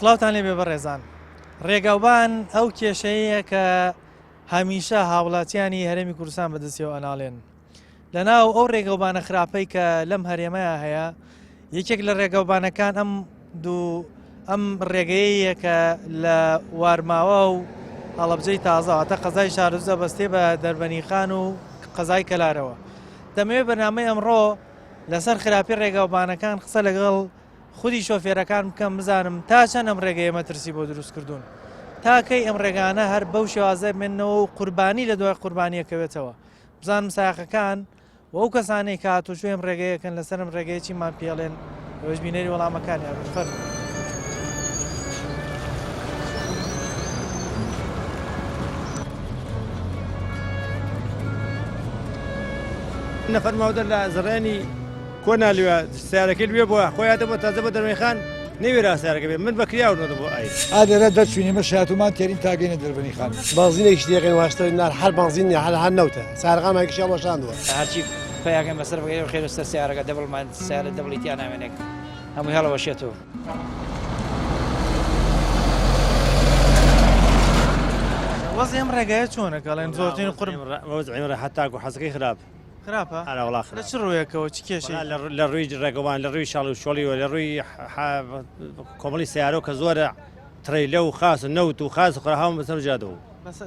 سڵاوتان لێبێ بەڕێزان. ڕێگاوبان ئەو کێشەیە کە هەمیشە هاوڵاتیانی هەرێمی کوردستان بەدەستیەوە ئەناڵێن. لەناو ئەو ڕێگەوبانە خراپەی کە لەم هەرێمەیە هەیە، یەکێک لە ڕێگەوبانەکان ئەم ڕێگەیەیە کە لە وارماوە و هەڵەبجەی تازەواتە قەزای شارۆزە بەستێ بە دەربەنیخان و قەزای کەلارەوە. دەمەوێت بەنامەی ئەمڕۆ لەسەر خراپی ڕێگاوبانەکان قسە لەگەڵ خودی شۆفێرەکان بکەم، بزانم تا چەند ئەم ڕێگەیە مەترسی بۆ دروست کردوون، تاکەی ئەم ڕێگانە هەر بەو شێوازە بێنەوە و قوربانی لە دوای قوربانیەکەوێتەوە. بزانم سایقەکان و ئەو کەسانەی کە هاتوچۆ ئەم ڕێگەیەکەن لەسەر ئەم ڕێگەیە چیمان پێڵێن، ئەوەش بینەری وەڵامەکانیان بفەرموو. نەفەر ماودە لە زڕێنی کۆنالیوە سیارەکەی لێ بووە خۆیاتە بۆ تازە بە دەرمەیخان نەوێرا سیارەکە بێ من بەکریاوردە بۆ ئای ئادێرە دەچوینیمە شاتومان تێرین تاگەینە دەربەنی خان بازینێکی دێقی واشتر نار هەر بازینی هەر نەوتە سارغامێکی شەڵۆشاندووە هەرچی پێیاگەن بەسەر بگەی خێرستە سیارەکە دەبڵمان سیارە دەبڵیتیان نامێنێک هەمووی هەڵەوەشێتەوە. وەزی ئەم ڕێگایە چۆنە کەڵێن زۆرترین وەزعیمرە حتاکو حەزەکەی خراپ خراپە؟ وڵاخ لە چ ڕوویەکەوە چ کێشەی؟ لە ڕووی ڕێگەوان لە ڕووی شاڵ و شۆڵیوە لە ڕووی کۆمەڵی سیارۆ کە زۆرە ترەیلە و خاس و نەوت و خاس و خراهاوم بەسەر جادەوە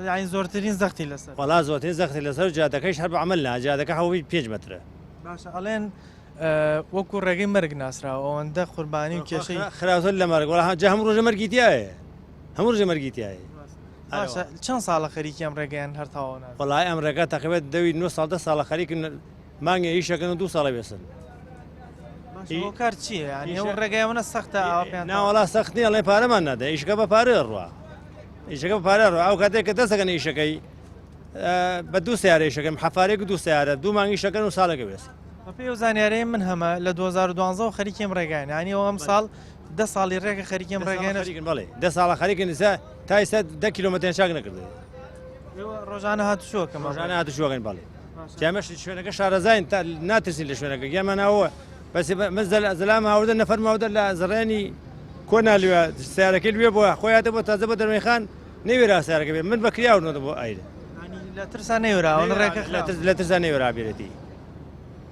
یعنی زۆرترین زەختی لەسەر وەڵا زۆرترین زەختی لەسەر جادەکەیش هەر بە عەمەل نا جادەکە هەوی 5 مەترە. باشە ئەڵێن وەکو ڕێگەی مەرگ ناسراوە ئەوەندە قوربانی و کێشەی خراوتر لە مەرگ وەڵا جا هەموو ڕۆژە مەرگی تایە هەموو ڕۆژە مەرگی تایە. باشە چەند ساڵە خەریکی ئەم ڕێگەیان هەر تاوە ناوە؟ وەڵای ئەم ڕێگە تەقریبەت 9 ساڵ 10 ساڵە خەریکن مانگە ئیشەکەن و 2 ساڵە بێسن. کار چییە؟ ینی ئەو ڕێگای منە سەختە ئەوە پێیان ناوەڵا سەخت نییە، ئەڵێ پارەمان نەدە، ئیشەکە بە پارە ڕوا ئیشەکە بە پارە ڕوا ئەو کاتێک کە دەستەکەن ئیشەکەی بە 2 سیارە ئیشەکەم حەفارێک و 2 سیارە 2 مانگ ئیشەکەن و ساڵەکە بێسن. بە پێی و زانیارەیە من هەمە لە 2012 خەریکی ئەم ڕێگایان، ینی ئەو ئەم ساڵ 10 ساڵی ڕێگە خەریکی ئەم ڕێگەیان بڵێ 10 ساڵە خەریکن ئێستا تا ئێستا 10 کیلۆمەتر چاک نەکردی. ڕۆژانە هاتوچۆکەم ڕۆژانە هاتوچۆکەن بەڵێ جامەش شوێنەکە شارەزاین تا ناترسین لە شوێنەکە گیامانەوە بەس زەلام هاوردە نەفەر ماودە لە زڕێنی کۆنالیوە سیارەکەی لێ بووە خۆیاتە بۆ تازە بە دەرمەیخان نەوێرا سیارەکە بێ من بەکریاوردە بۆ ئایرە لە ترسان نەوێراوە ڕێگە لە ترسان نەوێرا بێتی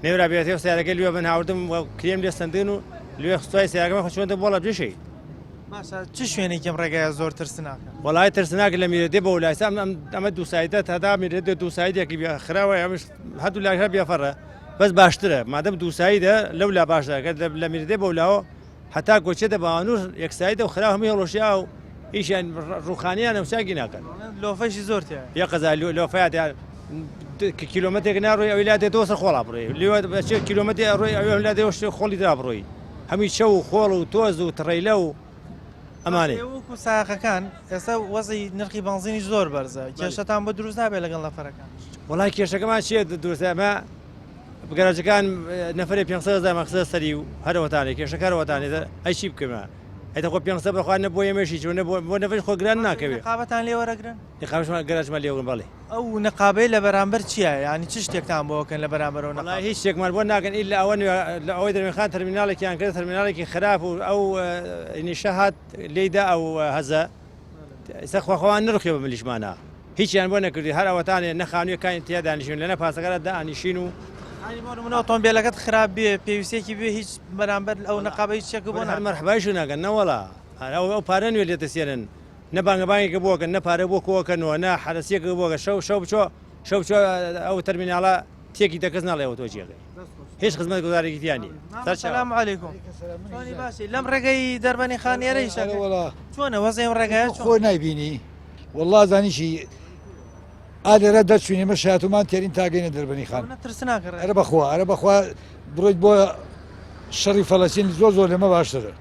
نێورا بێتەوە سیارەکەی لێ من هاوردم کرێم لێ سندن و لێ خستوای سیارەکەمە خۆشوێنتە بۆڵە بێشەی. باشە چ شوێنێکی ئەم ڕێگایە زۆر ترسناکە؟ وەڵای ترسناکە لە میرەدێ بە وڵایسا ئەمە دوو سایدە تادا میرەدە دوو سایدێکی خراوە ئەمەش هەردوو لاکە بێفەڕە بەس باشترە مادەم دوو سایدە لەو لا باشە لە میرەدێ بە ولاوە هەتا گۆچێتە بەوانوور یەک سایدە و خراو هەمووی هەڵۆشیا و ئیشیان ڕوخانیان ئەوساگی ناکەن لۆفەشی زۆر تێ یە قەزای لۆفەیات کیلۆمەتێک ناڕۆی ئەوی لا دێتەوە سەر خۆڵا بڕۆی لێوە بەچێ کیلۆمەتێ ڕۆی ئەوێ لا دێوە خۆڵی دا بڕۆی هەمی شەو و خۆڵ و تۆز و تڕەیلە و ئەمانێ وەکو ساقەکان ئێستا وەزی نرخی بنزینی زۆر بەرزە کێشەتان بە دروست نابێت لەگەڵ نەفەرەکان. وڵای کێشەکەمان چیە دروستەمە گەراجەکان نەفرێ 500 مەقسە سەری و هەرەوەتانێ کێشەکارەوەتانێت ئەی چی بکەمە ئەیتە خۆ 500 بەخواانە بۆ ئێمەشی چۆنە بۆ نەفەش خۆگران ناکەوێت قابەتان لێوەرەگرن قاوشمان گەراجمان لێوەن بەڵێ ئەو نەقابەی لە بەرامبەر چییە؟ ینی چ شتێکتان بۆکەن لە بەرامبەرەوە نەڵای هیچ شتێکمان بۆ ناکەن ئیلا ئەوە لە ئەوەی دەرمێخان تەرمینالێکیان کرد تەرمینالێکی خراپ و ئەو نیشە هات لێدا ئەو هەزە ئێستا خواخواوان نرخێ بە ملیشمانە هیچیان بۆ نەکردی هەر ئەوەتانێ نەخانوویەکانی تیا دانیشتون لەنە پاسەکەرە دانیشین و من ئۆتۆمبیلەکەت خراپ بێ پێویستێکی بێ هیچ بەرامبەر ئەو نەقابەی چێک بۆ هەر مەرحبایش ناکەن نەوەڵا ئەو پارە نوێ لێتە سێنن نە بانگەبانگێکە بۆکەن نە پارە بۆ کۆکەنەوە نە حرەسیەکە بۆکە شەو بچۆ ئەو تەرمیناڵە تێکی دەکەس ناڵێەوە تۆ جێگەی هیچ خزمەت گوزارێکی تیانی. سەلام عەلەیکوم باسی لەم ڕێگەی دەربەنی خانیێرەی چۆنە وەزەی ئەم ڕێگایە خۆ نایبینی وەڵڵا زانیشی ئادێرە دەچوینیمە شاتومان تێرین تاگەینە دەربەنی خان ئەرە بەخوا ئەرە بەخوا بڕۆیت بۆ شەڕی فەلەستین زۆر لێمە باشترە.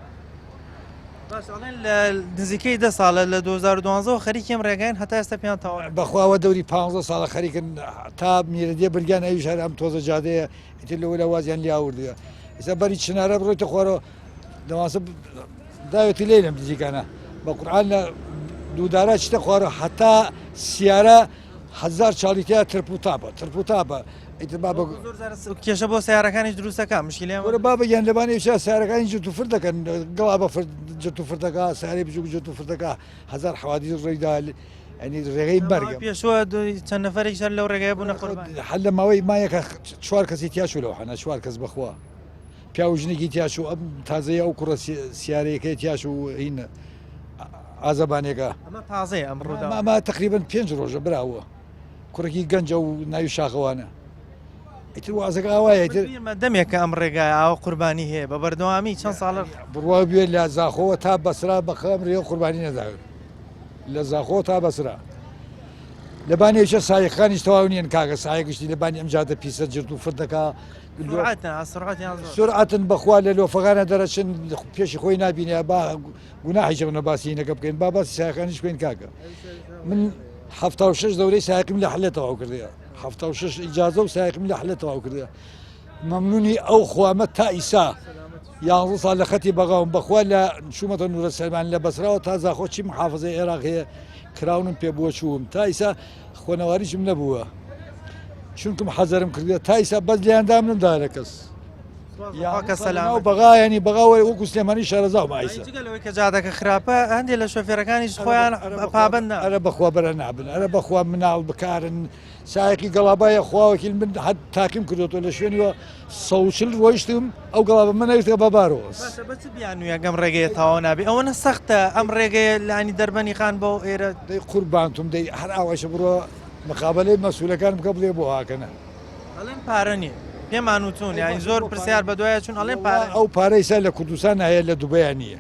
لە نزیکەی 10 ساڵە لە 2012 خەریکی ئەم ڕێگەیان هەتا ئێستا پێیان تەواو بەخواوە دەوری 15 ساڵە خەریکن تا میرەدێ بریان ئەویش هەر ئەم تۆزە جادەیە ئیتر لەوە لە وازیان لیاوردووە ئێستا بەری چنارە بڕۆیتە خوارەوە دەواسە داوێتی لێ لەم نزیکانە بە قورئان لە دوودارە چتە خوارە هەتا سیارە 1000 چاڵیتەیە ترپوتاپە ئیتر بابە زۆر کێشە بۆ سیارەکانی دروستەکە مشکلیان وەرە بابە گیان لەبانی شا سارەکانی جوت و فرد دەکەن گڵا بە جوت و فردەکە ساری بچوو جوت و فردەکە هزار حوادی ڕێیدا ئەنی ڕێگەی بەرگە پێشوە چەند نەفرێک سەر لەو ڕێگای بوون قوربان هەل لە ماوەی مایەکە چوار کەسی تیاچوو لەو حەنا چوار کەس بەخوا پیاوژنێکی تیاش و ئەم تازەیە ئەو کوڕە سیارەکەی تیاش و هین ئازەبانێکە ئەمە تازەیە ئەم ڕوودا ئەمە تقریبن 5 ڕۆژە براوە کوڕێکی گەنجە و ناوی شاخەوانە ئیتر وازەکە ئاوایە دەمێکە ئەم ڕێگای ئاوە قوربانی هەیە بە بەردەوامی چەند ساڵ بڕوا بێت لە زاخۆوە تا بەسرا بەخەم ڕێ قوربانی نەداوێت لە زاخۆ تا بەسرا لەبانێکە سایەکانی تەواو نیەن کاگە سایەکشتی لەبانی ئەم جادە پیسە جرت و فردەکە سرعتن بەخوا لە لۆفەکانە دەرەچن پێشی خۆی نبینێ با گوناحیشە نەباسی نەکە بکەین با باسی سایەکانیش بکەین کاکە من 76 دەورەی سایەکم لە حلە تەواو کردەیە 76 ئیجازە و سایەکم لە حلە تەواو کردەیە مەمنونی ئەو خوامە تا ئیسا 11 ساڵ لە خەتی بەغاوم بەخوا لە شومەتە نورە سەلمان لە بەسراوە تا زاخۆ چی محافظەی عێراق هەیە کراونم پێ بووە چووم تا ئیسا خۆنەواریشم نەبووە چونکم حەزەرم کردە تا ئیسا بەس لیاندام نمدا لە کەس بەغایانی بەغاوە وەکو سلێمانی شارەزا و مایسە کە جادەکە خراپە هەندێک لە شۆفێرەکانیش خۆیان پابند ئەرە بەخوا بەرە نابن ئەرە بەخوا مناڵ بکارن سایەکی گەڵابایە خواوەکیل من حد تاکیم کردوەوە لە شوێنیوە 140 ڕۆیشتم ئەو گەڵابە من نەویستە بە بارەوە بیانویە گەم ڕێگەیە تاوا نابی ئەوەنە سەختە ئەم ڕێگەیە لانی دەربەنی خان بۆ ئێرە دەی قوربانتم دەی هەر ئاواشە بڕۆ مقابلەی مەسوولەکان بکە بڵێ بۆ هاکەنە ئەڵێن پارە نیە پێمان وتون یانی زۆر پرسیار بە دوایە چون ئەڵێن پارە ئەو پارەی سا لە کوردستان هەیە لە دوبیان نییە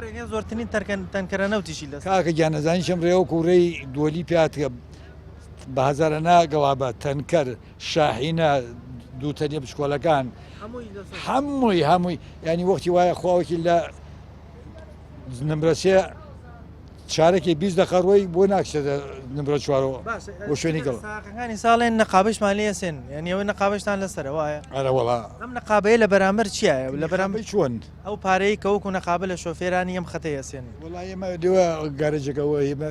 ڕێگەی زۆرترین تەنکەرەنەوتیشی لە کاکە گیانەزانیشم ڕێوە کوڕەی دۆلی پاتکە بە هەزارەنا گەڵابە تەنکەر شاحینە دووتەنیە بشکۆلەکان هەمووی ینی وەختی وایە خواوەکی لە نمرەسێ چارەکی 20 دەقەڕۆی بۆ ناکشێتە نمرە چوارەوە بۆ شوێنی گەڵەکانی ساڵێن نەقابشمان لێسێن یعنی ئەوەی نەقابشتان لەسەرە وایە ئەرەوەڵا ئەم نەقابەیە لە بەرامبەر چییە لە بەرامبەر چۆن ئەو پارەی کەوەکو نەقابە لە شۆفێرانی ئەم خەتەیە سێن وڵای ئێمە دێوە گارێجەکەەوە ئێمە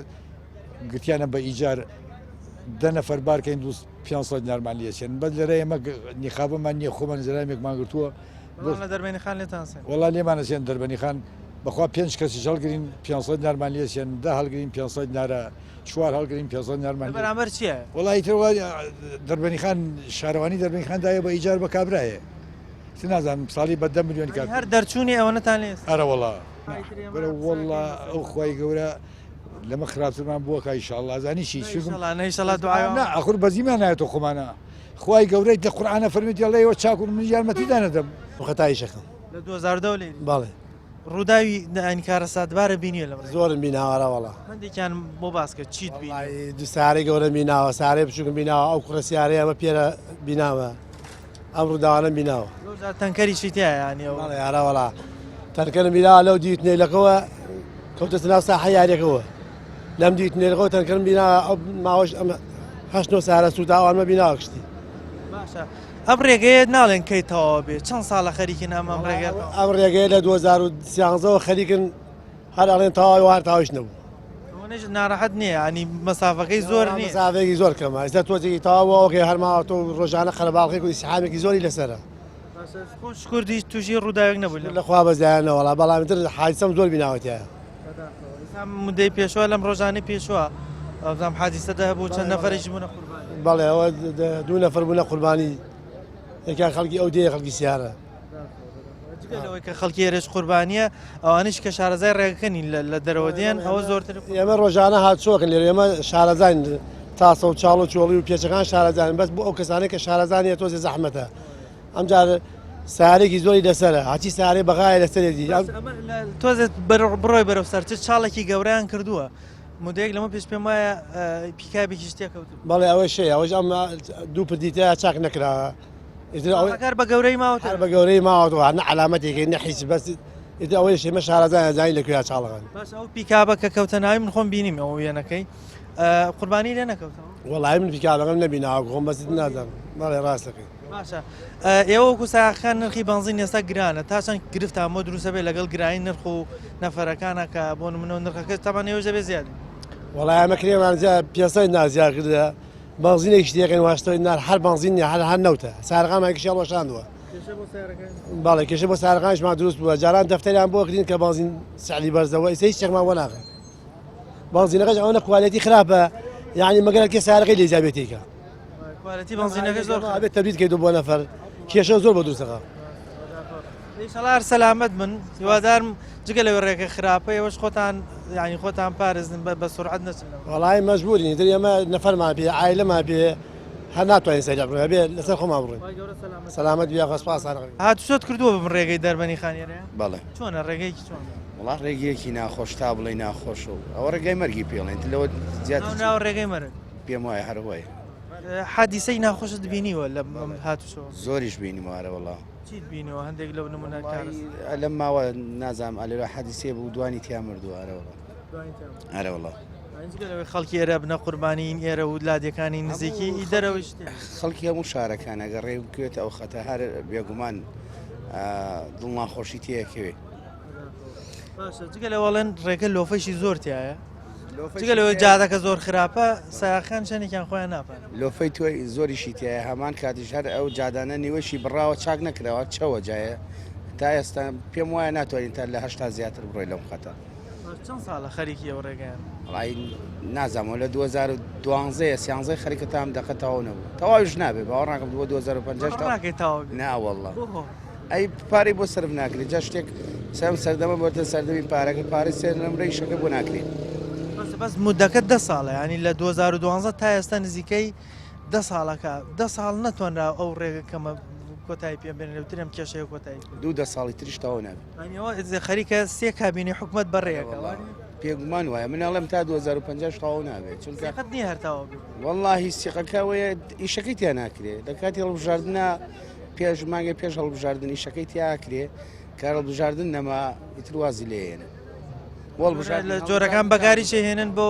گوتیانە بە ئیجار 10 نەفەر بارکەین 500 نارمان لێسێن بەس لەرە ئێمە نیخابەمان نییە خۆمان زرامێکمان گرتووە لە دەربێنی خان لێتان سێن وڵا لێمانە سێن دەربەنی خان بەخوا 5 کەسی هەڵگرین 500 نارمان لێسێن ده هەڵگرین 500 نارە چوار هەڵگرین 500 نارمان بەرامبەر چییە؟ وڵی تروا دەربەنی خان شارەوانی دەربەنی خاندایە بە ئیجار بە کابرایە نازانم ساڵی بە 10 میلیۆن کار هەر دەرچوونی ئەوەنەتان لێ ئەرە وڵا وڵا ئەو خی گەورە لەمە خراپترمان بووە کایشاءڵ ئازانی چی ئەخور بەزیمان نایەتەوە خۆمانە خی گەورەی دە قورآانە فەرمیێتی لەیەوە چاکون من یارمەتیدانەدەم خەتایشەکەم لە 2010 لێ باڵێ ڕووداوی ئەنی کارە سادبارە بینیە لە زۆرم بیناوەڕەوەڵە هەندێکیان بۆ باسکە چیت دو سارەی گەورە بیناوە سارێ بچووکم بیناوە ئەو کوڕە سیارەیە ئەمە پێرە بیناوە ئەم ڕووداوانم بیناوە تەنکەری شیتیە ینی یاراوەڵا تەنکەرم بیناوە لەو دیوتنێلەکەوە کەوتە ناو ساحە یاریەکەوە لەم دیوتنێلەکەەوە تەنکەرم بیناوە ئەو ماوەش ئەمە هەشت سارە سووداوانمە بیناوە کشتی باشە ئەم ڕێگەیە ناڵێن کەیتەوە بێ چەند ساڵە خەریکن ئەم ڕێگە ئەم ڕێگەیە لە 2013ەوە خەریکن هەر ئەڵێن تەواوی وار تاویش نەبوو ناڕەحەت نییە ینی مەسافەکەی زۆر نیە مسافەیەکی زۆر کەمە ئێستا تۆزێکی تەواوەوەکەی هەرماوە تۆ ڕۆژانە خەرەباڵقی و ئیسحامێکی زۆری لەسەرە کوردی تووشی ڕووداوێک نەبوو لەخوا بەزیانەوەڵا بەڵامتر حادیسەم زۆر بیناوەتیایە مدەی پێشوە لەم ڕۆژانەی پێشوە ئەم حادیسەدا هەبوو چەند نەفەرێکی بوونە قوربانی بەڵێ ئەوە 2 نەفەر بوونە قوربانی یەکیان خەڵکی ئەو دێ خەڵکی سیارە لەوەی کە خەڵکی ێرش قوربانیە ئەوانش کە شارەزای ڕێگەکەنی لە دەرەوە دێن ئەوە زۆرتر ئێمە ڕۆژانە هاتچۆکن لێرە ئێمە شارەزان تاسە و چاڵ و چۆڵی و پێچەکان شارەزان بەس بۆ ئەو کەسانەی کە شارەزانیە تۆزی زەحمەتە ئەمجار سارێکی زۆری لەسەرە هاچی سارێ بەغایە لەسەرێتی تۆزێت بڕۆی بەرەو سەرچ چاڵێکی گەوریان کردووە مدەیەک لەمە پێش پێم وایە پیکابێکی شتێک کەوت بەڵێ ئەوەی شەیە ئەوەش ئەم دوو پردیتە چاک نەکراوە کار بە گەورەی ماوە بە گەورەی ماوەوە نە علامەتێکی نەحیس بەس ئەوەی شێمە شارەزان زانی لەکوێ چاڵەکان باش ئەو پیکابە کە کەوتە ناوی من خۆم بینیم ئەو وێنەکەی قوربانی لێ نەکەوتەوە وەڵای من پیکابەکەم نەبیناوە خۆم بەست نازانم بەڵێ ڕاستەکەی باشە ئێوە وەکو ساخان نرخی بنزین ئێستا گرانە تا چەند گرفت ئەمە دروستە بێت لەگەڵ گرانی نرخ و نەفەرەکانە کە بۆ منەوە نرخەکە تامان ێوە بێ زیاد وەڵای ئەمە کرێمان پێسەی نازیار کردە بنزینێکی شتێکن واشتۆی نار هەر بنزینی هەر نەوتە سارقامێکیشیان وەشاندووە باڵێ کێشە بۆ سارقانشمان دروست بووە جاران دەفتەریان بۆ کردین کە بنزین سعلی بەرزەوە ئیسە هیچ شتێکمان وەناغن بنزینەکەش ئەوەنە کوالەتی خراپە یعنی مەگەر کێ سارقی لێجابێتێکە کوالەتی بنزینەکە زۆر ئابێت تەبریت کردو بۆ نەفەر کێشە زۆر بە دروستەکە ئینشەڵا سەلامەت بن هیوادارم جگە لەوێ ڕێگە خراپەیەوەش خۆتان یعنی خۆتان پارێزن بە سرعەت نەچن وەڵای مەجبوری دەری ئەمە نەفەرمان پێ عایلەمان پێ هەر ناتوانین سەریا بڕێ بێ لەسەر خۆمان بڕێن سەلامەت بیا خۆسپاس هاتوچۆت کردووە بم ڕێگەی دەربەنی خانیێرەیە بەڵێ چۆنە ڕێگەیەکی چۆن وڵا ڕێگیەکی ناخۆش تا بڵێ ناخۆش و ئەوە ڕێگای مەرگی پێڵێن لەوە زیاتر ناو ڕێگەی مەرگ پێم وایە هەروەیە حادیسەی ناخۆشت بینیوە لە هاتوچۆ زۆریش بینیموارە وڵا چیت بینەوە هەندێک لەو نمونە لەم ماوە نازام ئەلێرە حەدیسێ بوو دوانی تیا مردووە ئەرە وڵا خەڵکی ئێرە بنە قوربانین ئێرە و لادەکانی نزیکی دەرەوەی خەڵکی هەموو شارەکان ئەگە ڕێ بکوێت ئەو خەتە هەر بێگومان دڵناخۆشی تەیەکەوێ جگە لە وەڵێن ڕێگە لۆفەشی زۆر تایە جگە لەوە جادەکە زۆر خراپە ساخان شانێکیان خۆیان ناپەن لۆفەی توی زۆریشی تایە هەمان کاتیش هەر ئەو جادانە نیوەشی بڕاوە چاک نەکراوە چەوە جایە تا ئێستا پێم وایە ناتوانین تا لە هەشتا زیاتر بڕۆی لەم خەتە چەند ساڵە خەریکی ئەو ڕێگەیان ڕای نازانەوە لە 2012 سیانزەی خەریکە تام دەقەتەوە نەبوو تەواویش نابێت باوەڕاکەم 2050 تاوە ناوەڵڵە ئەی پارەی بۆ سرف ناکرێت جا شتێک سەم سەردەمە بۆتە سەردەمی پارەکە پارەی سێر لەمرەی شەکە بۆ ناکرێت بەس مودەکە 10 ساڵە ینی لە 2012 تا ئێستا نزیکەی 10 ساڵەکە 10 ساڵ نەتوانرا ئەو ڕێگەکەمە کۆتایی پێ بێنێترم کێشەیە کۆتایی 2 ساڵی تریش تاوە نابێت خەریکە سێ کابینی حکوومەت بەڕێەکە پێگومان وایە مناڵم تا 2050 تاوە نابێت چونکە نی هەرتاوە واللهی سیقەکەوەیە ئیشەکەی تیا ناکرێت لە کاتی هەڵبژاردنە پێش مانگە پێش هەڵبژاردن ئیشەکەی تیاکرێ کار هەڵبژاردن نەما ئیتر وازی لێنە لە جۆرەکان بەکاری شێهێنن بۆ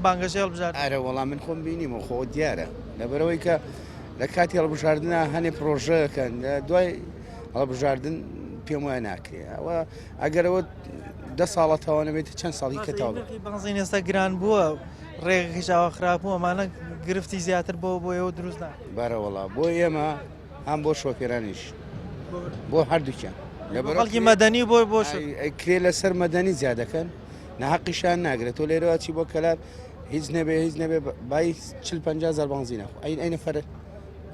بانگەشەی هەڵبژاردن ئەرە وەڵام من خۆم بینیمە خۆ دیارە لەبەرەوەی کە لە کاتی هەڵبژاردنە هەنێ پرۆژەکەن لە دوای هەڵبژاردن پێم وایە ناکرێت ئەوە ئەگەرەوە 10 ساڵەتەوە نەبێت چەند ساڵی کەتاوە بەنزین ئێستا گران بووە ڕێگەکەشاوە خراپبووە ئەمانە گرفتی زیاتر بۆ ئێوە دروست بارەوەڵا بۆ ئێمە هەم بۆ شۆفێرانیش بۆ هەردووکیان خەڵکی مەدەنی بۆ کرێ لەسەر مەدەنی زیادەکەن نەحەقیشان ناگرێت تۆ لێرەوە چی بۆ کەلار هیچ نەبێ بای 40-50 بنزینە ئەینە فەرە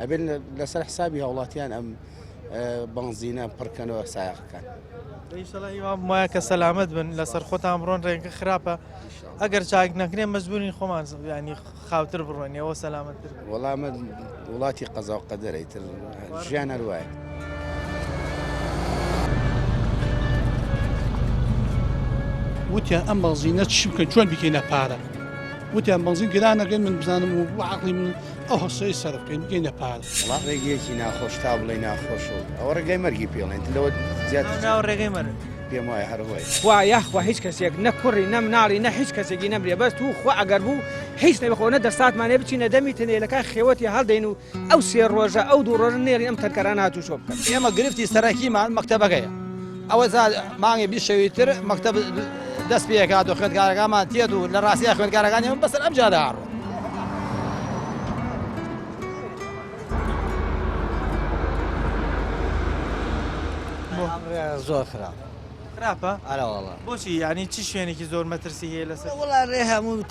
ئەبێن لەسەر حسابی هەوڵاتیان ئەم بنزینە پڕکەنەوە سایقەکان وایە کە سەلامەت بن لەسەر خۆتان بڕۆن ڕێگە خراپە ئەگەر چاک نەکرێن مەجبورین خۆمان ینی خاوتر بڕۆینەوە سەلامەتتر وەڵامە وڵاتی قەزا و قەدەرەیتر ژیان هەروایە وتیان ئەم بەنزینە چی بکەن چۆن بکەینە پارە وتیان بەنزین گرانەکەین من بزانم و عقلی من ئەو هەسەی سەر بکەین بگەینە پارە وڵا ڕێگەیەکی ناخۆش تا بڵێ ناخۆش و ئەوە ڕێگای مەرگی پێڵێن لەوە زیاتر ناو ڕێگەی مەرگ پێم وایە هەروەیە خوا یاخوا هیچ کەسێک نە کوڕی نە مناڵی نە هیچ کەسێکی نەمرێ بەس تو خوا ئەگەر بوو هیچ نەبخۆ نە دەساتمانێ بچینە دەمی تنێلەکە خێوەتی هەڵدەین و ئەو سێ ڕۆژە ئەو دوو ڕۆژە نێری ئەم تەرکەران هاتوو شۆ بکەن ئێمە گرفتی سەرەکیمان مەکتەبەکەیە ئەوە مانگی بیشەوی تر مەکتەب دەست پێکات و خوێندکارەکانمان تێت و لە ڕاستیە خوێندکارەکانی من بەسەر ئەم جادە هاڕوە زۆر خراپ خراپە ئەرەوەڵە بۆچی ینی چی شوێنێکی زۆر مەترسی هەیە لەسەر وڵا ڕێ هەموو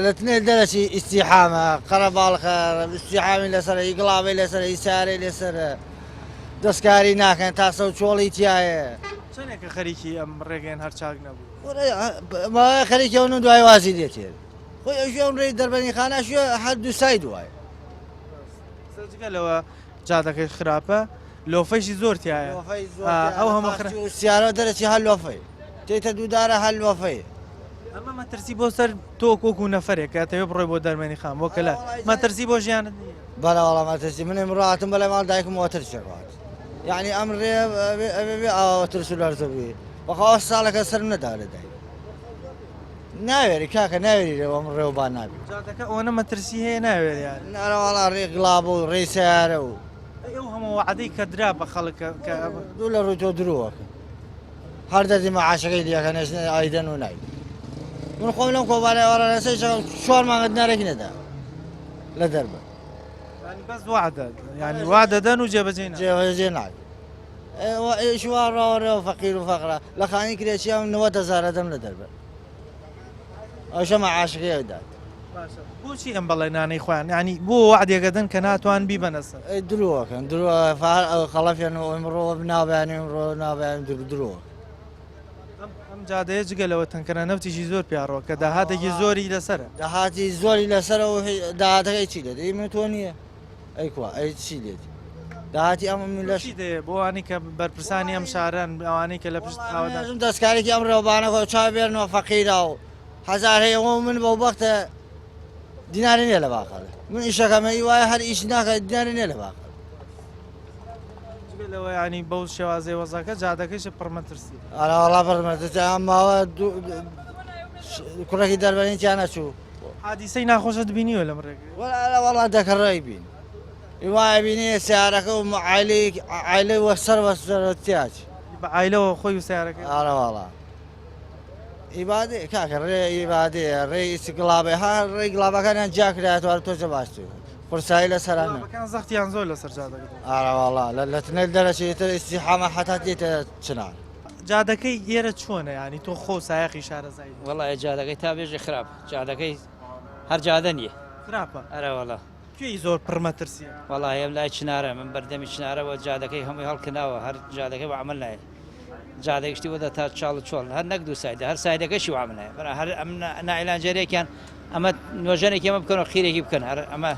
لە تنێ دەرەچی ئیسیحامە قەرەباڵخە ئیسیحامی لەسەر گڵاوی لەسەر ئیسارەی لەسەر دەستکاری ناکەن تا سەو چۆڵی تایە چەندێکە خەریکی ئەم ڕێگەیان هەر چاک نەبوو خەریکە و دوای وازی دێتێ خۆی ئەوژێ ڕێی دەربەنی خانەشوێ هەر دوو سای دوایە لەوە جادەکەی خراپە لۆفەیشی زۆر تایە ئەو هەموو سیارە دەرەچی هەر لۆفەی تێتە دوودارە هەر لۆفەی ئەمە مەترسی بۆ سەر تۆ کۆکو نەفرێک کاتەوێ بڕۆی بۆ دەرمەنی خام بۆ کەلا مەترسی بۆ ژیانت بەڵێوەڵا مەترسی منێ ڕاتم بەلای ماڵ دایکم وەترچێکات یعنی ئەم ڕێ ئەوە ترس و لەرزەبووی بەخوا ساڵەکە سرم نەدا لە دای ناوێری کاکە ناوێری ئەم ڕێوبان نابێت جادەکە ئەوەنە مەترسی هەیە ناوێت یان نارەوەڵا ڕێ گڵاب و ڕێی سیارە و ئەو هەموو وعدەی کە درا بە خەڵکە دوو لە ڕووی تۆ درۆوەکە هەر دەردی مەعاشەکەی دیەکە نێژنە ئایدەن و نای من خۆم لەم کۆبارەی ئەوڕە لەسەر 4 مانگت نارێک نەدا لە دەربە بەس وعدە ینی وا دەدەن و جێبەجێ جێبەجێ ناکەن ئیشوا ڕاوەڕێەوە فەقیر و فەقرا لە خانی کرێچیان 90,000 دەم لە دەربەر ئەوشە مەعاشقی ئەدات بۆچی ئەم بەڵێنانەی خۆیان ینی بۆ وعدێگەدەن کە ناتوان بیبەنەسەر درۆکەن درۆ خەڵەفیان و ئەمڕۆ ناویانی ئەمڕۆ ناویان درۆ ئەم جادەیە جگەلەوە تەنکەرە نەفتیشی زۆر پیاڕۆ کە داهاتێکی زۆری لەسرە داهاتی زۆری لەسەرەوە داهاتەکەی چی دێت من تۆ نییە ئەیکوا ئەی چی دێت داهاتی ئەم لەش دێ بۆوانی کە بەرپرسانی ئەم شاران ئەوانەی کە لە پشت دەستکارێکی ئەم ڕێوبانەکە چاوێنەوە فەقیرا و هەزار هەیەەوە من بەو بەختە دیناری نییە لە باقەڵێ من ئیشەکەمەی وایە هەر ئیش ناکە دیناری نییە لە باقە لەوە ینی بەو شێوازەی وەزاکە جادەکەیش پڕمەترسی ئەڵا پڕمەتە ئەم ماوە کوڕێکی دەربەرین تیان نەچوو حادیسەی ناخۆشە دبینیوە لەم ڕێگە وەڵا دەکەڕێی بین وایە بینێ سیارەکە و عیلەی وەسەر وەسەرەتیاچ بە عیلەوە خۆی و سیارەکە ئارەواڵا ئیبادێ کاکە ڕێ ئیبادێ ڕێ ئیسگڵابێ ها ڕێی گڵابەکانیان جاکرایەوە تۆجە باشتر قورسایی لە سەرانە زەختیان زۆر لەسەر جادەکە ئارەواڵا لە تنێل دەرەچێتە ئیسیحامە حتا دێتە چنار جادەکەی ئێرە چۆنە ینی تۆ خۆ سایەقی شارەزایی وڵای جادەکەی تا بێژی خراپ جادەکەی هەر جادە نییە خراپە ئەرەوەڵا کوێی زۆر پڕمەترسیە وڵای ئەم لای چنارە من بەردەمی چنارەوە جادەکەی هەمووی هەڵکردناوە هەر جادەکەی بە عمل نایە جادەگشتی وەدە تا چاڵ چۆڵ هەر نەک دوو سایدە هەر سایدەکەشی وامنە هەر ئەم نائیلانجێرێکیان ئەمە نۆژەنێکی ئەمە بکەن و خیرێکی بکەن هەر ئەمە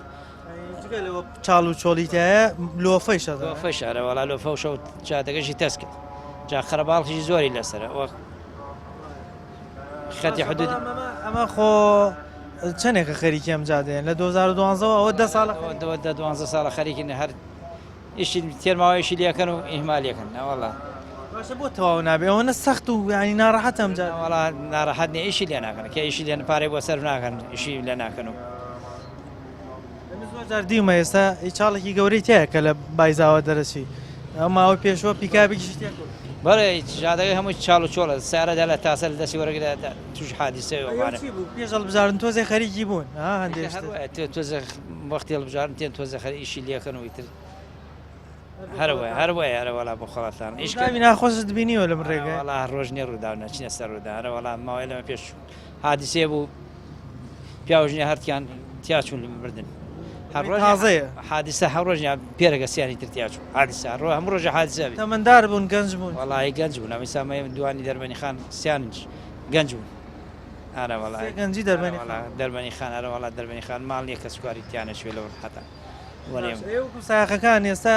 چاڵ و چۆلیتایە لۆفەی شە لۆفەی شارە وڵا لۆفە و شەوت جادەگەشی تەست کرد جا خەرەباڵخی زۆری لەسرە وە خەتی حدود ئەمە خۆ چەندێکە خەریکی ئەم جادەیەن لە 2012 ئەوە 10 ساڵە 12 ساڵە خەریکن هەر ئیشی تێرماوەیشی لەکەن و ئیهمالیەکەن ناوەڵا باشە بۆ تەواو نابێ ئەوە سەخت و ینی ناڕەحەت ئەم جا وڵا ناڕەحەت نیە ئیشی لێ ناکەن کە ئیشی لێن پارەی بۆ سەر ناکەن ئیشی لێ ناکەن و زۆر دیمە ئێستا چاڵێکی گەورەی تەیە کە لە بایزاوە دەرەچی ئەماوە پێشوە پیکابێکی شتێک بەڵێ جادەکەی هەمووی چاڵ و چۆڵە سارەدا لە تاسە لە دەستی وەرەگدا توش حادیسەوەمانە پێش هەڵبژارن تۆزێ خەریکی بوون هەندێک تۆزە وەختی هەڵبژارن تێن تۆزە خەری ئیشی لێکەن و ئیتر هەروە هەروەڵا بۆ خەڵاتان ئیشکاوی ناخۆشت بینیوە لەم ڕێگە وڵا ڕۆژ نێ ڕووداونە چینە سەر ڕوودا هەروەڵا ماوەی لەمە پێش حادیسێ بوو پیاوژنی هەرتیان تیاچوون لە بردن تازەیە حادیسە هەڕۆژنیا پێرەگە سیانی ترتیاچوو حادیسە ڕۆ هەموو ڕۆژە حادیسە بێت تەمەندار بوون گەنج بوون وڵی گەنج بوون ئەمە سامەیە دوانی دەربەنی خان سیانج گەنج بوون ئارە وڵای گەنجی دەربەنی خان ئەرەوەڵات دەربەنی خان ماڵ نیە کە سوکاری تیانە شوێ لەوە حتا ساخەکان ئێستا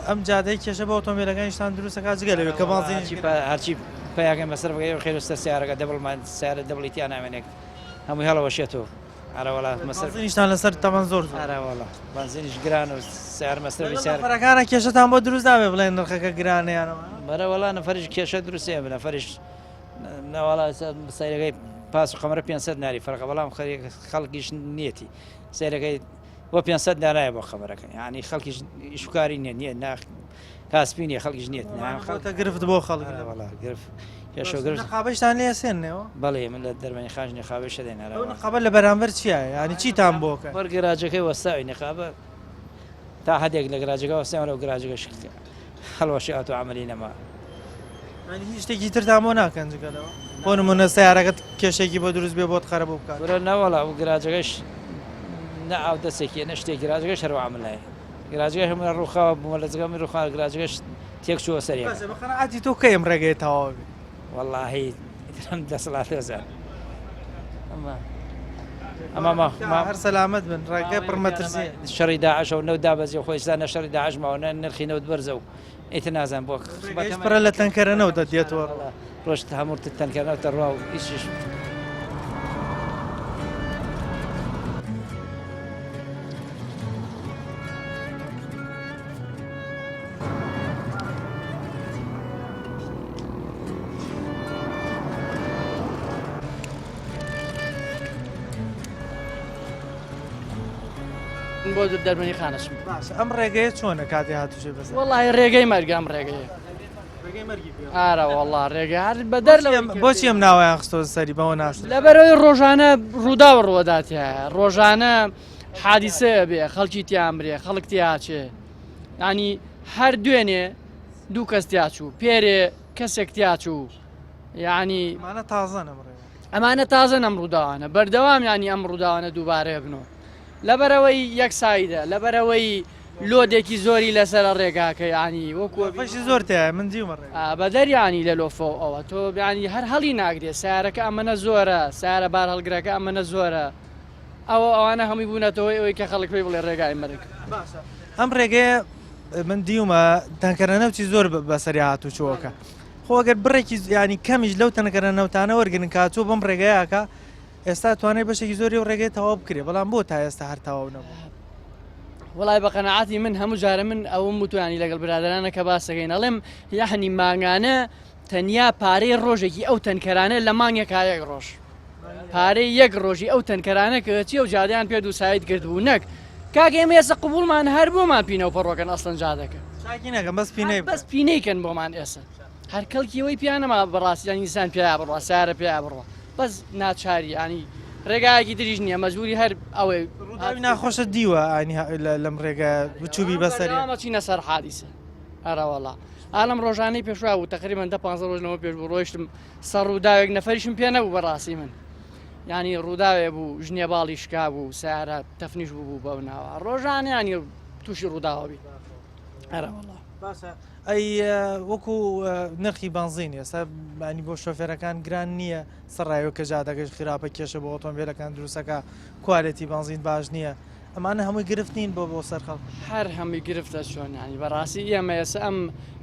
ئەم جادەی کێشە بە ئۆتۆمبیلەکانیشتان دروستەکە جگە لەوێ کە بازی هەرچی پێیاگەن بەسەر بگەی خێرستە سیارەکە دەبڵمان سیارە دەبڵیتیان نامێنێک هەمووی هەڵەوەشێتەوە ئارەوەڵا مەسەرنیشتان لەسەر تەمەن زۆر ئارەوەڵا بنزینیش گران و سیار مەسەر سیارەکانە کێشەتان بۆ دروست نابێ بڵێن نرخەکە گرانەیانەوە بەرەوەڵا نەفەرش کێشە دروستێ نەفەرش ناوەڵا سیرەکەی پاس و خەمرە 500 ناری فەرقە بەڵام خەڵکیش نیەتی سیرەکەی بۆ 500 دارایە بۆ خەبەرەکە ینی خەڵکیش شکاری نییە ناخ کاسپی نیە خەڵکیش نیێت گرفت بۆ خەڵک گرفت کێشە گرفت خابشتان لێ سێنەوە بەڵێ من لە دەربەنی خاژنی خابێشە دێنەوە خەبەر لە بەرامبەر چییە ینی چیتان بۆکە وەرگراجەکەی وەستاوی نەخابە تا هەدێک لە گراجەکە وەستیان لەو گراجەکەش هەڵوەشی ئاتۆ عملی نەما هیچ شتێکی ترتان بۆ ناکەن جگەلەوە بۆ نمونە سیارەکەت کێشێکی بۆ دروست بێ بۆت خەرە بۆ بکات وەرە نەوەڵا و گراجەکەش نە ئاو دەسێکی نە شتێک گراجەکەش هەروە عملایە گراجەکە هەموو ڕووخاوە بوومە لە جگەمی ڕووخا گراجەکەش تێک چووە سەریە بەخەنەعاتی تۆ کەیم ڕێگەی تەواو بێ واللهی دەسەڵات هێزار ئەمە هەر سەلامەت بن ڕێگە پڕمەترسی شەڕی داعش و نەو دابەزی خۆیستانە شەڕی داعش ماوە نرخی نەوت بەرزە و ئیتر نازان بۆ پرە لە تەنکەرەنەوە دەدێتەوە ڕۆژ هەموو تەنکەرەوە ڕوا و ئیشش بۆ دەربەنی خانەشم ئەم ڕێگەیە چۆنە کاتی هاتوشێ بەس وڵی ڕێگەی مەرگەم ڕێگەیە ئارە وڵا ڕێگە هەر بەدەر بۆچی ئەم ناوایان خستۆ سەری بەەوە ناس لەبەرەوەی ڕۆژانە ڕوودا و ڕوەداتیە ڕۆژانە حادیسەیە بێ خەڵکی تیان برێ خەڵک تیاچێ ینی هەر دوێنێ دوو کەس تیاچوو پێرێ کەسێک تیاچوو یعنی ئەمانە تازە ئەم ڕووداوانە بەردەوام ینی ئەم ڕووداوانە دووبارە بنەوە لەبەرەوەی یەکسایدە لەبەرەوەی لۆدێکی زۆری لەسەر ڕێگاکە ینی وەکوۆفشی زۆر من دیومەڕێ بە دەریانی لە لۆفۆ ئەوە تۆ بیانی هەر هەڵی ناگرێت سیارەکە ئەمەە زۆرە سیارە بار هەڵگرەکە ئەمەە زۆرە ئەوانە هەمووی بوونەتەوەی ئەوەی کە خەڵک پێی بڵێ ڕێگای مرگ ئەم ڕێگەیە من دیومە تەنکەرە نەوتی زۆر بەسەری هاتوو چۆکە خۆگەر بڕێکی ینی کەمیش لەو تەنکەرە نەوتانە وەرگن کاتوو بەم ڕێگەیەکە ئێستا توانێت بەشێکی زۆری و ڕێگەی تەواو بکرێ بەڵام بۆ تا ئێستا هەر تەواو نەبوو وڵای بە قەنەعاتی من هەموو جارە من ئەوم وتوانی لەگەڵ برادرانە کە باسەکەین ئەڵێم یعنی مانگانە تەنیا پارەی ڕۆژێکی ئەو تەنکەرانە لە مانگێکا یەک ڕۆژ پارەی یەک ڕۆژی ئەو تەنکەرانە کە چی و جادیان پێ دوو سایت کردبوو نەک کاکە ئێمە ئێستا قبولمان هەر بۆمان پینەوە پەڕۆکەن ئەسڵەن جادەکە بەس پینەیکەن بۆمان ئێستا هەر کەڵکیەوەی پیانەما بەڕاستیان ئینسان پێیا بڕوا سارە پێیا بڕوە بەس ناچاری ینی ڕێگایەکی دریژ نییە مەجبوری هەر ئەوەی ناخۆشە دیوە لەم ڕێگە بچوبی بەسەرچینە سەر حادیسە ئەرەوەڵا ئالم ڕۆژانەی پێشوا و تقریبان 15 ڕۆژنەوە پێش بوو ڕۆیشتم سەر ڕووداوێک نەفەریشم پێ نەبوو بەڕاستی من ینی ڕووداوێ بوو ژنێ باڵی شکا بوو سیارە تەفنیش بوو بەو ناوە ڕۆژانیانی تووشی ڕووداوەبی ئەرەوەڵا ئەی وەکو نرخی بنزین ئێستا بانی بۆ شۆفێرەکان گران نییە سەرڕایەوە کە جادەگەش خراپە کێشە بۆ ئۆتۆمبیلەکان دروستەکە کوالەتی بنزین باش نییە ئەمانە هەمووی گرفتین بۆ سەرخەڵ هەر هەمووی گرفتە چۆنانی بەڕاستی ئێمە ئێستا ئەم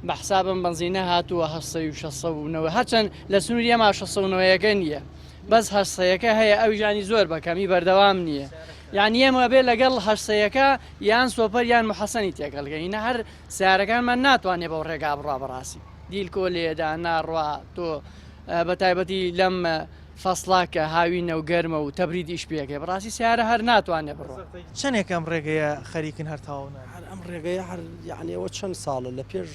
بە حسابم بنزینە هاتووە 600 هەرچەند لە سنووری ئەما 600ەکە نییە بەس هەستەیەەکە هەیە ئەو ژانی زۆر بەکەمی بەردەوام نییە یعنی ئێمە بێ لەگەڵ هەستەیەەکە یان سۆپەر یان محەسەنی تێکەڵگەینە هەر سیارەکانمان ناتوانێت بەو ڕێگا بڕوا بەڕاستی دیلکۆ لێدا ناڕوا تۆ بە تایبەتی لەم فەسڵاکە هاوینە و گەرمە و تەبریدیش پێەکەی بەڕاستی سیارە هەر ناتوانێت بڕۆ چەندێکم ڕێگەیە خەریکن هەر تاوانە ئەم ڕێگەیە هەر یعنیەوە چەند ساڵە لە پێش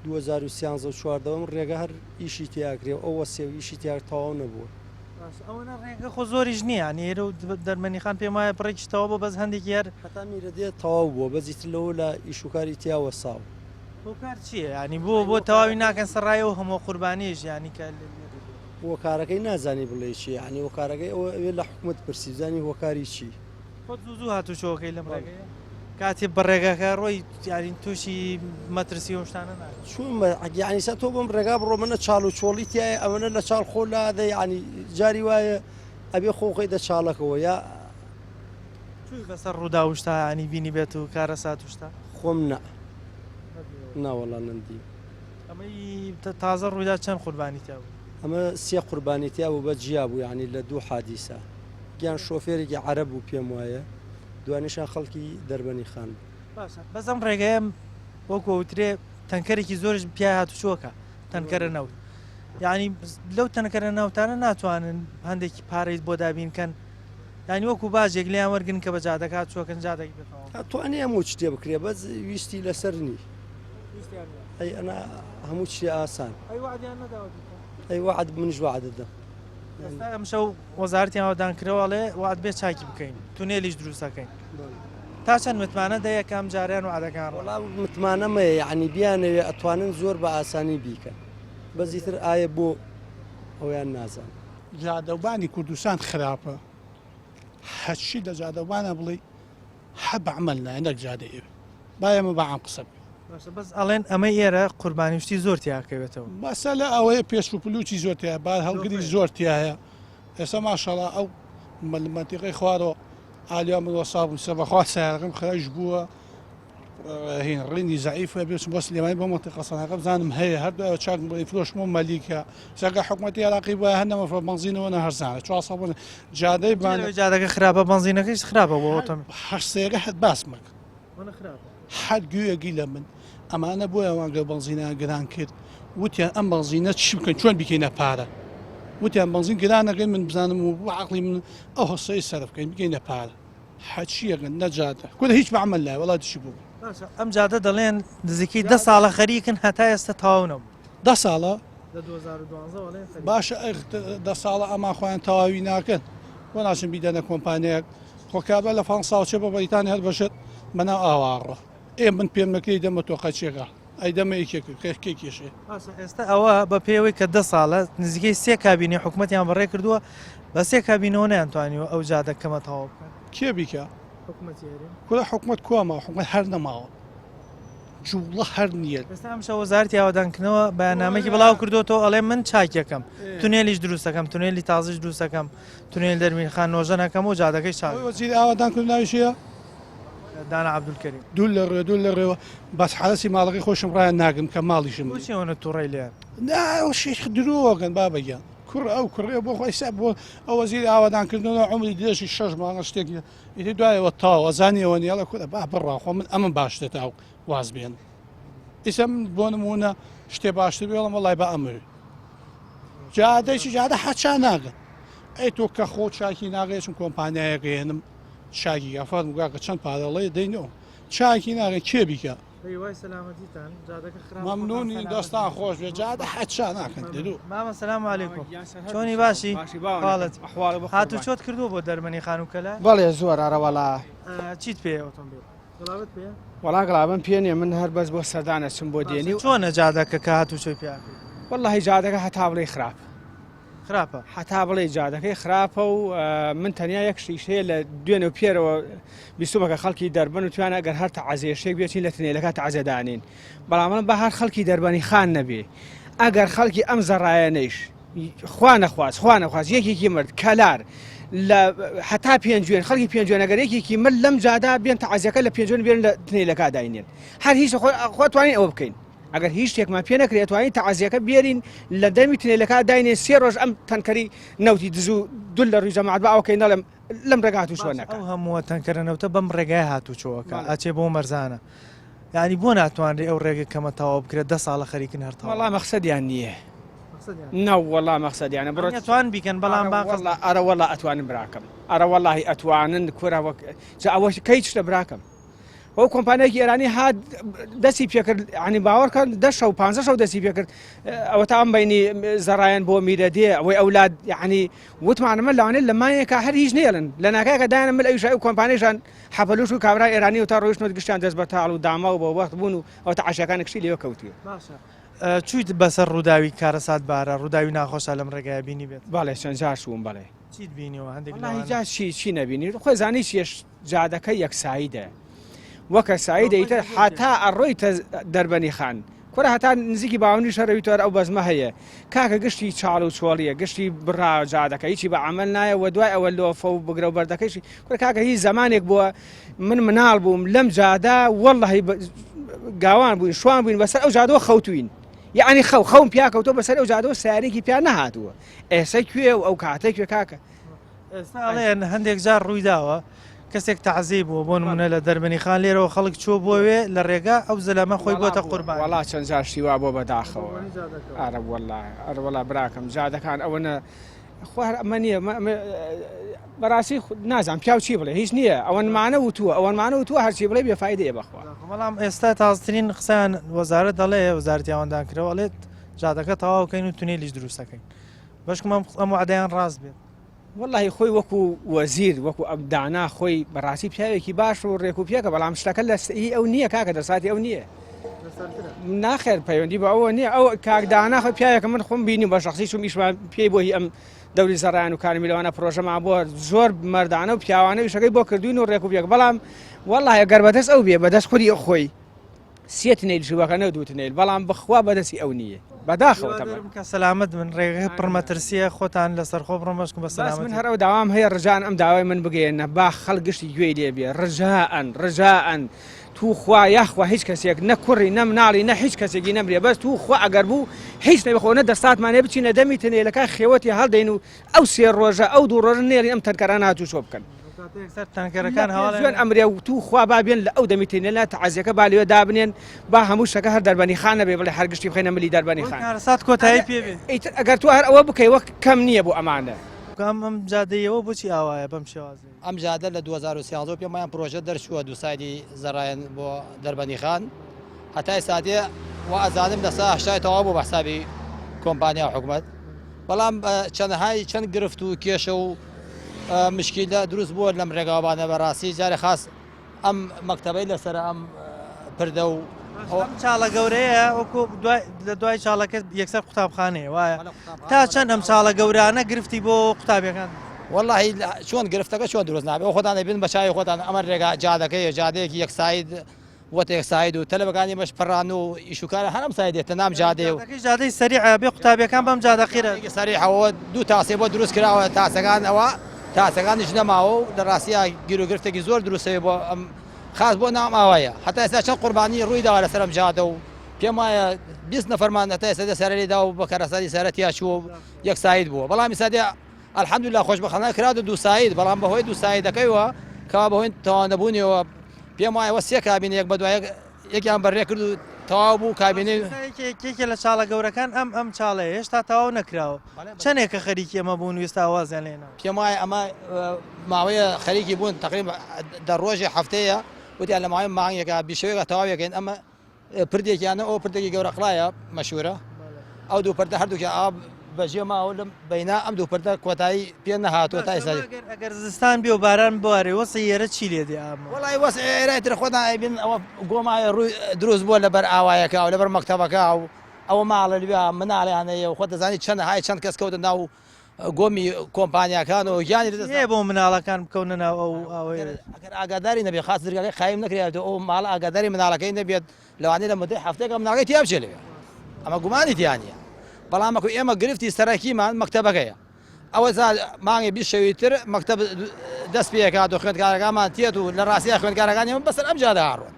2013 ڕێگە هەر ئیشی تیاگرێ ئەوە سێو ئیشی تیاگ تەواو نەبووە ئەوە ڕێگە خۆ زۆریش نییە نێرە و دەرمەنیخان پێم وایە بڕێکیشتەوە بۆ بەس هەندێکی هەر هەتا میرە دێت تەواو بووە بەزیتر لەوە لە ئیشوکاری تیاوە ساو کار چییە ینی بۆ تەواوی ناکەن سەرڕایەوە هەموو قوربانیش ینی کە هۆکارەکەی نازانی بڵێ چی ینی هۆکارەکەی ئەوە ئەوێ لە حکوومەت پرسیزانی هۆکاری چی خۆ زوو هاتوچۆکەی لەم ڕێگەیە کاتێ بەڕێگەکە ڕۆی یارین تووشی مەترسی و شتانە چون یعنیسا تۆ بم ڕێگا بڕۆ منە چاڵ و چۆڵی تایە ئەوەنە لە چاڵ خۆلادە ینی جاری وایە ئەبێ خۆخی دە چاڵەکەەوە یا بەسەر ڕووداوشتا ینی بینی بێت و کارە ساتوشتا خۆم ناوەڵا نندی ئەمەی تازە ڕوویدا چەند قوربانی تیا بوو ئەمە سێ قوربانی تیا بوو بە جیا بوو ینی لە دوو حادیسە گیان شۆفێرێکی عەرەب بوو پێم وایە دوانیشان خەڵکی دەربەنی خان بەس ئەم ڕێگەیە وەکو وترێ تەنکەرێکی زۆرش پیا هاتوچۆکە تەنکەرە نەوت یعنی لەو تەنکەرە ناوتانە ناتوانن هەندێکی پارەی بۆ دابینکەن ینی وەکو باژێک لیان وەرگن کە بە جادەکات چۆکەن جادێک بێتەوە توانێ هەموو شتێ بکرێ بەس ویستی لەسەر نی ئەی ئەنا هەموو شتێ ئاسان ئەی وعد منیش وعد دەدەم ئەم شەو وەزارەتی هەوادانکردەوەڵێ وعد بێ چاکی بکەین تونێلیش دروستەکەین تا چەند متمانە دەیەکەم جاریان و عادەکان وەڵام متمانەمەیە یعنی بیانەوێ ئەتوانن زۆر بە ئاسانی بیکەن بەزیتر ئایا بۆ ئەویان نازان جادەوبانی کوردستان خراپە هەچی لە جادەوبانە بڵێ هە بەعمەل نایە نەک جادەیە باەمە بەعام قسە بەس ئەڵێن ئەمە ئێرە قوربانیشتی زۆر تیاکەوێتەوە بەسە لە ئەوەیە پێش و پلوچی زۆرتیە بار هەڵگری زۆرتیایە ئێستا ماشەڵا ئەو منتیقەی خوارەوە ئالیا من وەساب سە بەخوا سیارەکەم خراش بووە هین ڕینی زعیفە بێت بۆ سلێمانی بۆ منتیقە سەناکە بزانم هەیە هەردوو چاک بڵێ فرۆشمە مەلیکە سەگە حکوومەتی عێراقی بە هەندەمە بنزینەوە نەهەرزانە 400 جادەی جادەکە خراپە بنزینەکەیش خراپە بۆ ئۆتۆمبیل هەستەیەەکە هەت باسمەک هەر گوێگی لە من ئەمانە بۆ ئەوانگە بنزینە گران کرد وتیان ئەم بنزینە چی بکەن چۆن بکەینە پارە وتیان بنزین گرانەکەی من بزانم و عقلی من ئەو هەستەی سەرف بکەین بگەینە پارە حەچیەکەن نەجاتە کۆدا هیچ بەعمەل لای وڵاتیشی بوو ئەم جادە دەڵێن نزیکەی 10 ساڵە خەریکن هەتا ئێستا تەواو نەبوو 10 ساڵە باشە 10 ساڵە ئەما خۆیان تەواوی ناکەن بۆ ناچن بیدەنە کۆمپانیەک خۆکابە لە فەنساوچە بە بەریتانی هەر بەشت بەناو ئاوارڕە ئێ من پێمەکەی دەمە تۆ قەچێکە ئەی دەمە کێکێشێ ئێستا ئەوە بە پێوەی کە 10 ساڵە نزیکەی 3 کابینی حکوومەتیان بەڕێ کردووە بە 3 کابینەوە نەیانتوانیوە ئەو جادەکەمە تەواو بکەن کێ بیکە کورە حکوومەت کووەمە حکوومەت هەر نەماوە جوڵە هەر نییە ئێستا ئەم شە وەزارەتی ئاوادانکردنەوە بەیاننامەیەکی بڵاو کردوەوە ئەڵێ من چاکێکم تونێلیش دروستەکەم تونێلی تازش دروستەکەم تونێل دەرمینخان نۆژەنەکەم و جادەکەی چاک وەزیری ئاوادانکردن ناویشەیە دانا عەبدولکەریم دوو لە ڕێوە بەس حالەسی ماڵەکەی خۆشم ڕایان ناگرم کە ماڵیشم بۆچیەوە تووڕێی لێن ئەو شێخ درۆگەن بابەگیان کوڕ ئەو کوڕێ بۆ خۆی سا بۆ ئەو وەزیری ئاوادانکردنەوە عمری دێشی 6 مانگە شتێکی ئیتی دوایەوە تاوە زانیەوە نیاڵە کورە با بڕاخۆ من ئەمە باشتە تاو واز بێن ئیسە من بۆ نمونە شتێ باشتر بێڵم وڵای بە ئەمر جادەیکی جادە حەچا ناگەن ئەی تۆ کە خۆ چاکی ناگەیچم کۆمپانیایەکەێنم چاکی گافات مگاکە چەند پادەڵەیە دەینەوە چاکی ناگەن کێ بیکە مەمنونی دەستان خۆش بێ جادە حەچا ناکەن دەدو مامە سەلام عەلەیکوم چۆنی باشی هاتو چۆت کردووە بۆ دەرمەنی خانووکەلا بەڵێ زۆر ئارەوەڵا چیت پێ ئۆتۆمبیل وەڵا گڵابم پێ نیە من هەر بەس بۆ سەردانە چم بۆ دێنی و چۆنە جادەکە کە هاتو چۆی پێ وەڵڵاهی جادەکە هەتا بڵێ خراپە حتا بڵێ جادەکەی خراپە و من تەنیا یەک شیشەیە لە دوێنێ و پێرەوە بیستمەکە خەڵکی دەربەن و توانە ئەگەر هەر تەعازیێشێک بێتین لە تنێلەکە تەعازێدانین بەڵام من بە هەر خەڵکی دەربەنی خان نەبێ ئەگەر خەڵکی ئەم زەڕایەنەیش خوا نەخواست یەکێکی مرد کەلار لە حتا پێنجوێن خەڵکی پێنجوێن ئەگەر یەکێکی مرد لەم جادا بێن تەعازیەکە لە پێنجوێن بێن لە تنێلەکە داینێن هەر هیچ خۆ توانین ئەوە بکەین ئەگەر هیچ شتێکمان پێ نەکرێت توانین تەعازیەکە بێرین لە دەمی تنێلەکە داینێ 3 ڕۆژ ئەم تەنکەری نەوتی دزوو دوول لە ڕووی جەماعەت بە ئەوکەی نەڵێم لەم ڕێگا هاتوو چۆنەکە ئەو هەمووە تەنکەرەنەوتە بەم ڕێگای هاتوچۆوەکە ئاچێ بۆ مەرزانە یعنی بۆ ناتوانێت ئەو ڕێگە کەمە تەواو بکرێت 10 ساڵە خەریکن هەر وەڵا مەقسەدیان نییە نەوەڵا مەقسەدیانە بڕێتوان بیکەن بەڵام باقەڵا ئەرە وەڵا ئەتوانن براکەم ئەرە وەڵاهی ئەتوانن کورەوە ئەوە کەی شتە براکەم ئەو کۆمپانیایەکی ئێرانی هات دەستی پێکرد عنی باوەڕکەن 10 و 15 دەستی پێکرد ئەوە تا ئەم بینی زەڕایەن بۆ میرە دێ ئەوەی ئەولاد یعنی وتمانەمە لەوانێت لە مایەکە هەر هیچ نێڵن لە ناکایکە دایانە من ئەویش ئەو کۆمپانیشان حەپەلوش و کابرای ئێرانی و تا ڕۆیشتنەوە گشتیان دەست بە تاڵ و داما و بە وەخت بوون و ئەو تەعاشیەکان کشتی لێوە کەوتووە چیت بەسەر ڕووداوی کارەسات بارە ڕووداوی ناخۆشە لەم ڕێگای بینی بێت باڵێ چەند جار چووم بەڵێ چیت بینیەوە هەندێک جا چی نەبینی خۆی زانی چیش جادەکە یەکساییدە وەکە سایی دەیتە حتا ئەڕۆیتە دەربەنی خان کورە هەتا نزیکی باوەنی شەڕەویتەوە ئەو بەزمە هەیە کاکە گشتی چاڵ و چۆڵیە گشتی بڕا جادەکە هیچی بە عمل نایە و دوای ئەوە لۆفە و بگرە و بەردەکەیشی کورە کاکە هیچ زمانێک بووە من مناڵ بووم لەم جادا وەڵڵەهی گاوان بووین شوان بووین بەسەر ئەو جادەوە خەوتوین یعنی خەوم پیاکەوتۆ بەسەر ئەو جادەوە سیارێکی پیا نەهاتووە ئێستا کوێ و ئەو کاتێک کوێ کاکە ئێستاڵێن هەندێک جار ڕوویداوە کەسێک تەعزیب بووە بۆ نمونە لە دەربەنی خان لێرەوە خەڵک چۆ بۆوێ لە ڕێگا ئەو زەلەمە خۆی بۆتە قوربان وڵا چەند جار شیوا بۆ بەداخەوە ئارە وەڵا براکەم جادەکان ئەوەنە ئەمە نییە بەڕاستی نازانم پیاو چی بڵێ هیچ نییە ئەوەنمانە وتووە ئەوەنمانە وتووە هەرچی بڵێ بێفایدەیە بەخوا بەڵام ئێستا تازترین قسەیان وەزارەت دەڵێ وەزارەتی ئاوەندانکردەوە ئەڵێت جادەکە تەواوکەین و تونێلیش دروستەکەین بەشکم ئەم وعدەیان ڕاست بێت والله خۆی وەکو وەزیر وەکو ئەمدانا خۆی بەڕاستی پیاوێکی باش و ڕێک و پێکە بەڵام شتەکە لە ئەو نییە کاکە دەساتی ئەو نییە ناخێر پەیوەندی بە ئەوە نییە ئەو کاکدانا خۆی پیاوێکە من خۆم بینی بە شخصی چوم ئیشمان پێی بۆ هی ئەم دەوری زەڕایەن و کارمیلەوانە پرۆژەمان بۆ زۆر مەردانە و پیاوانە ویشەکەی بۆ کردوین و ڕێک و پێک بەڵام والله گەر بەدەست ئەو بێ بەدەست خودی خۆی سێت نێل ژوەکە نەدوت نێل بەڵام بخوا بەدەستی ئەو نییە بەداخەوە کە سەلامت من ڕێگە پڕمەترسیە خۆتان لەسەر خۆ بڕۆمەشکم بە سەلامت من هەرەوە داوام هەیە ڕژان ئەم داوای من بگەێنە با خەڵگشتی گوێی لێ بێ ڕژاءن تو خوا یاخوا هیچ کەسێک نەکوڕی نە مناڵی نە هیچ کەسێکی نەمرێ بەس تو خوا ئەگەر بوو هیچ نەبخۆنە دەستاتمانێ بچینە دەمی تنێلەکە خێوەتی هەڵدەین و ئەو 3 ڕۆژە ئەو 2 ڕۆژە نێری ئەم تەنکەران هاتوو شۆ بکەن تانکەرەکان هەواڵێن ئەمرێ و تو خوا بابێن لە ئەو دەمی تنێلە تەعازیەکە با لێوە دابنێن با هەموو شەکە هەر دەربەنی خانە بێ بڵێ هەرگشتی بخەینە ملی دەربەنی خان کارەسات کۆتایی پێ بێت ئەگەر تو هەر ئەوە بکەی وەک کەم نییە بۆ ئەمانە ئەم جادەیەوە بۆچی ئاوایە بەم شێوازە ئەم جادە لە 2013 پێمایان پرۆژە دەرچووە دوو سایدی زەڕایەن بۆ دەربەنی خان هەتای سادێ و ئەزانم لەسا هەشتای تەواو بۆ بەحسابی کۆمپانیا حکوومەت بەڵام چەندهای چەند گرفت و کێشە و مشکیلە دروست بووە لەم ڕێگاوانە بەڕاستی جارێ خاص ئەم مەکتەبەی لەسەر ئەم پردە و چاڵە گەورەیە وەکو لە دوای چاڵەکە یەکسەر قوتابخانەیە وایە تا چەند ئەم چاڵە گەورانە گرفتی بۆ قوتابیەکان والله چۆن گرفتەکە چۆن دروست نابێت ئەو خۆتان دەبین بە چای خۆتان ئەمە ڕێگا جادەکەی جادەیەکی یەکساید وەتە یەکساید و تەلەبەکانی مەش پڕان و ئیشوکارە هەرم سایدێتە نام جادێ و جادەی سەریع بێ قوتابیەکان بەم جادەقیرە سەریحەوە دوو تاسێ بۆ دروست کراوە تاسەکان ئەوە تاسەکانیش نەماوە و لە ڕاستیە گیرۆگرفتێکی زۆر دروستەوە بۆ ئەم خاص بۆ نام ئاوایە هەتا ئێستا چەند قوربانی ڕوویداوە لەسەر ئەم جادە و پێم وایە 20 نەفەرمان هەتا ئێستا سەرەریدا و بە کارەسەری سەرەتیا چووە یەکساید بووە بەڵام ئێستا الحەمدوللا خۆشبەختانە کرا و دووساید بەڵام بەهۆی دووسایدەکەیەوە کەوا بەهۆی تەواندەبوونیەوە پێم وایە سێ کابینە یەک بەدوای یەکیان بەڕێ کرد و تەواو بوو کابینەی کێکێ لە چاڵە گەورەکان ئەم چاڵەیە هێشتا تەواو نەکراوە چەندێکە خەریکی ئەمە بوون وێستا وازیان لێنەوە پێم وایە ئەمە ماوەیە خەریکی بوون تقریبا دە ڕۆژی هەفتەیە وتیان لە ماوەی مانگێکە بیشەوەیەکە تەواویەکەین ئەمە پردێکیانە ئەو پردێکی گەورە قڵایە مەشهورە ئەو دوو پردە هەردووکیان ئاب بەژێ ماوە لەم بەینا ئەم دوو پردە کۆتایی پێ نەهاتوە تا ئێستا ئەگەر زستان بێ و باران بوارێ وەسە ئێرە چی لێ دێ ئامە وڵی وەس ئێرایتر خۆتان ئەبین ئەوە گۆمایە ڕووی دروست بووە لەبەر ئاوایەکە و لەبەر مەکتەبەکە و ئەوە ماڵە لێ مناڵیانەیە و خۆ دەزانی چەند های چەند کەس کەوتە ناو گۆمی کۆمپانیاکان و گیانی دەستێ بۆ مناڵەکان بکەونە ناو ئەو ئەوەیە ئەگەر ئاگاداری نەبێت خاص درگاکەی خایم نەکرێتەوە ئەو ماڵە ئاگاداری مناڵەکەی نەبێت لەوانەیە لە مدەی هەفتەیەکە مناڵەکەی تیا بچێت لەوێ ئەمە گومانی تیانە بەڵامەکو ئێمە گرفتی سەرەکیمان مەکتەبەکەیە ئەوە مانگی 20 شەوی تر مەکتەب دەست پێکات و خوێندکارەکانمان تێت و لە ڕاستیە خوێندکارەکانی من بەسەر ئەم جادە هاڕۆن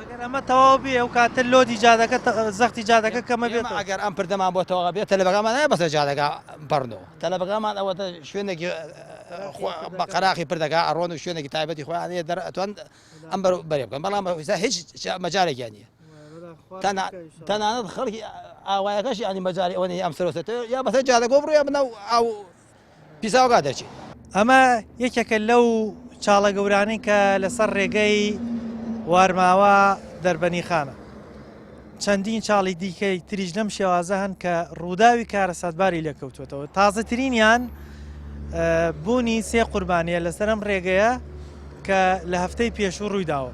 ئەگەر ئەمە تەواو بێ ئەو کاتە لۆدی جادەکە زەختی جادەکە کەمە بێت ئەگەر ئەم پردەمان بۆ تەواو بێت تەلەبەکانمان نایە بەسەر جادەکە بڕنەوە تەلەبەکانمان ئەوەتە شوێنێکی بە قەراقی پردەکە ئەڕۆن و شوێنێکی تایبەتی خۆیان دەتوان ئەم بەرێ بکەن بەڵام هیچ مەجارێکیان نییە تەنانەت خەڵکی ئاوایەکەش ینی مەجاری ئەوەی ئەم سەرۆسێت یا بەسەر جادەگۆ بڕۆ بنەو ئەو پیساوگا دەچێت ئەمە یەکێکە لەو چاڵە گەورانەی کە لەسەر ڕێگەی وارماوە دەربەنی خانە چەندین چاڵی دیکەی تریژ لەم شێوازە هەن کە ڕووداوی کارە سەدباری لێکەوتوێتەوە تازەترینیان بوونی سێ قوربانیە لەسەر ئەم ڕێگەیە کە لە هەفتەی پێشوو ڕوویداوە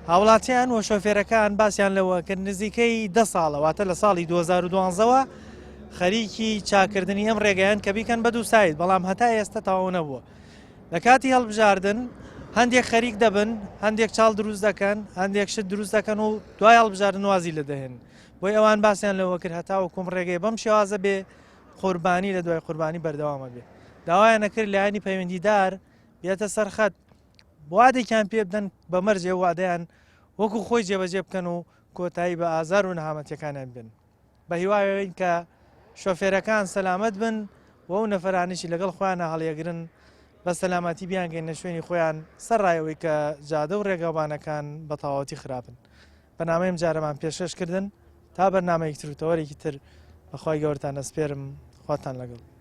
هاوڵاتیان و شۆفێرەکان باسییان لەوە کە نزیکەی 10 ساڵەواتە لە ساڵی 2012ەوە خەریکی چاکردنی ئەم ڕێگەیان کە بیکەن بە دووسایت بەڵام هەتا ئێستا تەواو نەبووە لە کاتی هەڵبژاردن هەندێک خەریک دەبن هەندێک چاڵ دروست دەکەن هەندێک شت دروست دەکەن و دوای هەڵبژاردن وازی لە دەهێن بۆی ئەوان باسییان لەوە کرد هەتا و کوم ڕێگەی بەم شێوازە بێ قوربانی لە دوای قوربانی بەردەوامە بێ داوایان نەکرد لایانی پەیوەندیدار بێتە سەرخەت وادێکیان پێ بدەن بە مەرجێ وادەیان وەکو خۆی جێبەجێ بکەن و کۆتایی بە ئازار و نەهامەتیەکانیان بن بە هیوایەوەین کە شۆفێرەکان سەلامەت بن و ئەو نەفەرانیشی لەگەڵ خۆیانە هەڵیەگرن بە سەلامەتی بیانگەینە شوێنی خۆیان سەرڕایەوەی کە جادە و ڕێگەبانەکان بە تەواوەتی خراپن بەنامەی جارەمان پێشکەشکردن تا بەرنامەیەکی تر و تەوەرێکی تر بەخوای گەورتان ئەسپێرم خواتان لەگەڵ